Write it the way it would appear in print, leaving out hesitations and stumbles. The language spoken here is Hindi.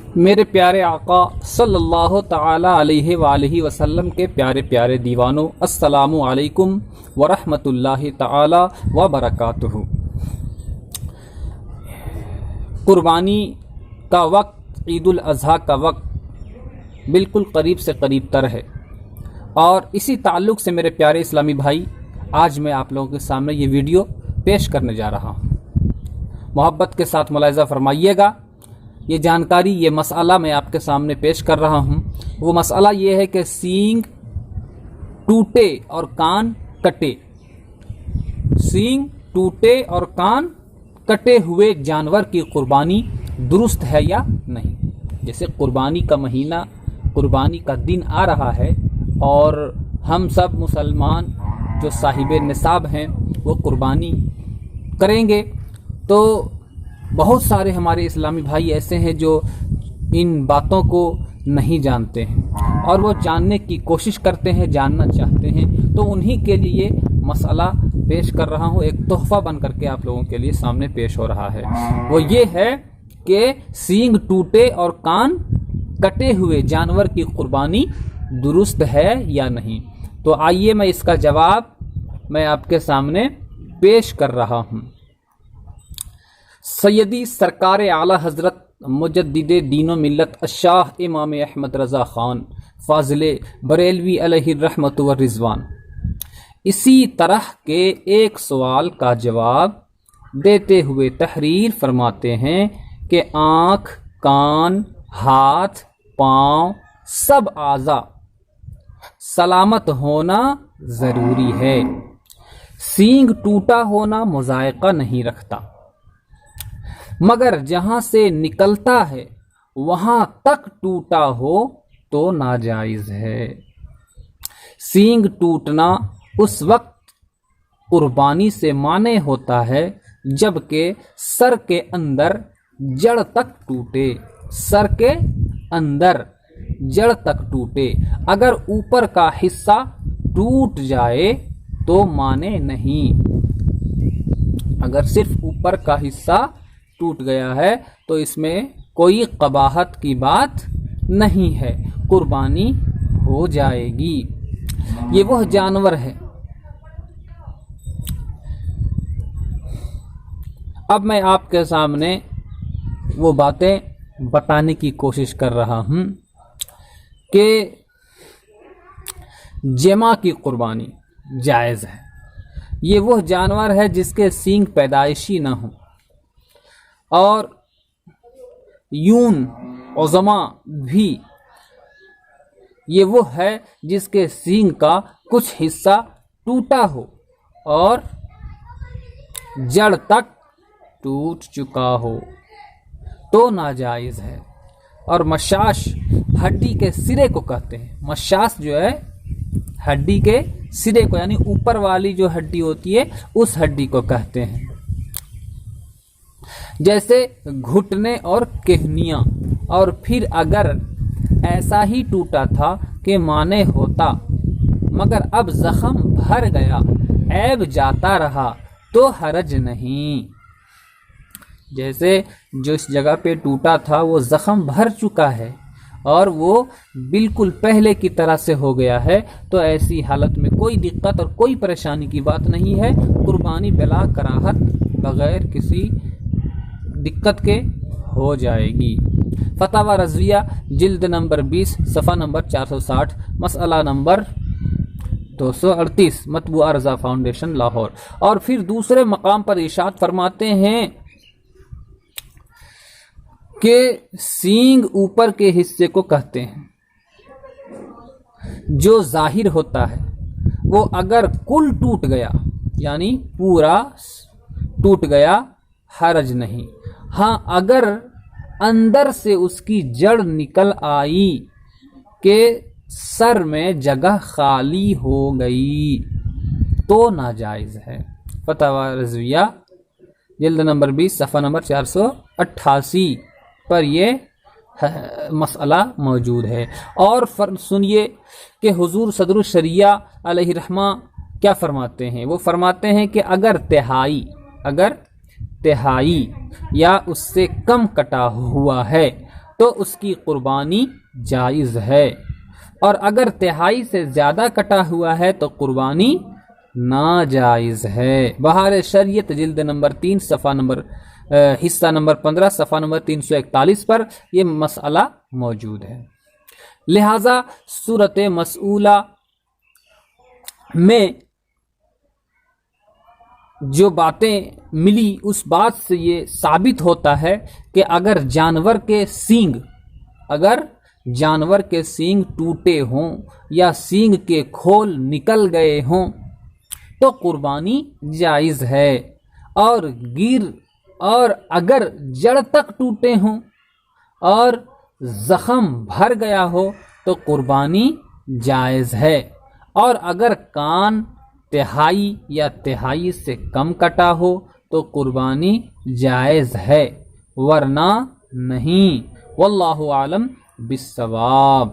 मेरे प्यारे आका सल्लल्लाहु ताला अलैहि वालैहि वसल्लम के प्यारे प्यारे दीवानों, अस्सलामु अलैकुम वरहमतुल्लाहि ताला व बरकातुहू। कुर्बानी का वक्त, ईद उल अज़हा का वक्त बिल्कुल करीब से करीब तर है और इसी ताल्लुक़ से मेरे प्यारे इस्लामी भाई, आज मैं आप लोगों के सामने ये वीडियो पेश करने जा रहा हूँ। मोहब्बत के साथ मुलाहिज़ा फरमाइएगा। ये जानकारी, ये मसला मैं आपके सामने पेश कर रहा हूँ। वो मसला ये है कि सींग टूटे और कान कटे, सींग टूटे और कान कटे हुए जानवर की कुर्बानी दुरुस्त है या नहीं। जैसे कुर्बानी का महीना, कुर्बानी का दिन आ रहा है और हम सब मुसलमान जो साहिब निसाब हैं वो कुर्बानी करेंगे, तो बहुत सारे हमारे इस्लामी भाई ऐसे हैं जो इन बातों को नहीं जानते हैं और वो जानने की कोशिश करते हैं, जानना चाहते हैं। तो उन्हीं के लिए मसला पेश कर रहा हूँ, एक तोहफ़ा बन करके आप लोगों के लिए सामने पेश हो रहा है। वो ये है कि सींग टूटे और कान कटे हुए जानवर की कुर्बानी दुरुस्त है या नहीं। तो आइए मैं इसका जवाब मैं आपके सामने पेश कर रहा हूँ। सैयदी सरकार आला हज़रत मुजद्दिदे दीनो मिल्लत शाह इमाम अहमद रज़ा ख़ान फ़ाज़िले बरेलवी अलैहि रहमत व रिज़वान इसी तरह के एक सवाल का जवाब देते हुए तहरीर फरमाते हैं कि आँख, कान, हाथ, पाँव, सब आज़ा सलामत होना ज़रूरी है। सींग टूटा होना मुज़ायक़ा नहीं रखता, मगर जहाँ से निकलता है वहाँ तक टूटा हो तो नाजायज़ है। सींग टूटना उस वक्त कुर्बानी से माने होता है जबकि सर के अंदर जड़ तक टूटे, सर के अंदर जड़ तक टूटे। अगर ऊपर का हिस्सा टूट जाए तो माने नहीं। अगर सिर्फ ऊपर का हिस्सा टूट गया है तो इसमें कोई कबाहत की बात नहीं है, कुर्बानी हो जाएगी। ये वह जानवर है। अब मैं आपके सामने वो बातें बताने की कोशिश कर रहा हूँ कि जेमा की कुर्बानी जायज़ है। ये वह जानवर है जिसके सींग पैदाइशी ना हो और यून उज़मा भी। ये वो है जिसके सींग का कुछ हिस्सा टूटा हो और जड़ तक टूट चुका हो तो नाजायज़ है। और मशाश हड्डी के सिरे को कहते हैं। मशाश जो है हड्डी के सिरे को, यानी ऊपर वाली जो हड्डी होती है उस हड्डी को कहते हैं। जैसे घुटने और केहनियाँ। और फिर अगर ऐसा ही टूटा था कि माने होता मगर अब जख्म भर गया, ऐब जाता रहा तो हरज नहीं। जैसे जो इस जगह पे टूटा था वो जख्म भर चुका है और वो बिल्कुल पहले की तरह से हो गया है, तो ऐसी हालत में कोई दिक्कत और कोई परेशानी की बात नहीं है। कुर्बानी बिला कराहत, बगैर किसी दिक्कत के हो जाएगी। फतावा रज़विया जिल्द नंबर 20 सफ़ा नंबर 460, मसला नंबर 238, मतबूआ रज़ा फाउंडेशन लाहौर। और फिर दूसरे मकाम पर इरशाद फरमाते हैं कि सींग ऊपर के हिस्से को कहते हैं जो जाहिर होता है, वो अगर कुल टूट गया यानी पूरा टूट गया हरज नहीं। हाँ, अगर अंदर से उसकी जड़ निकल आई कि सर में जगह खाली हो गई तो नाजायज़ है। फतावा रज़विया जिल्द नंबर 20 सफ़ा नंबर 488 पर ये मसला मौजूद है। और सुनिए कि हुजूर सदरुल शरिया अलैहि रहमा क्या फरमाते हैं। वो फरमाते हैं कि अगर तिहाई या उससे कम कटा हुआ है तो उसकी कुर्बानी जायज़ है, और अगर तिहाई से ज़्यादा कटा हुआ है तो कुर्बानी नाजायज़ है। बहार शरीयत जिल्द नंबर 3 सफ़ा नंबर हिस्सा नंबर 15 सफ़ा नंबर 341 पर यह मसला मौजूद है। लिहाजा सूरत मसऊला में जो बातें मिली उस बात से ये साबित होता है कि अगर जानवर के सींग टूटे हों या सींग के खोल निकल गए हों तो कुर्बानी जायज़ है, और अगर जड़ तक टूटे हों और जख्म भर गया हो तो कुर्बानी जायज़ है, और अगर कान तिहाई या तिहाई से कम कटा हो तो कुर्बानी जायज़ है, वरना नहीं। वल्लाहु आलम बिस्सवाब।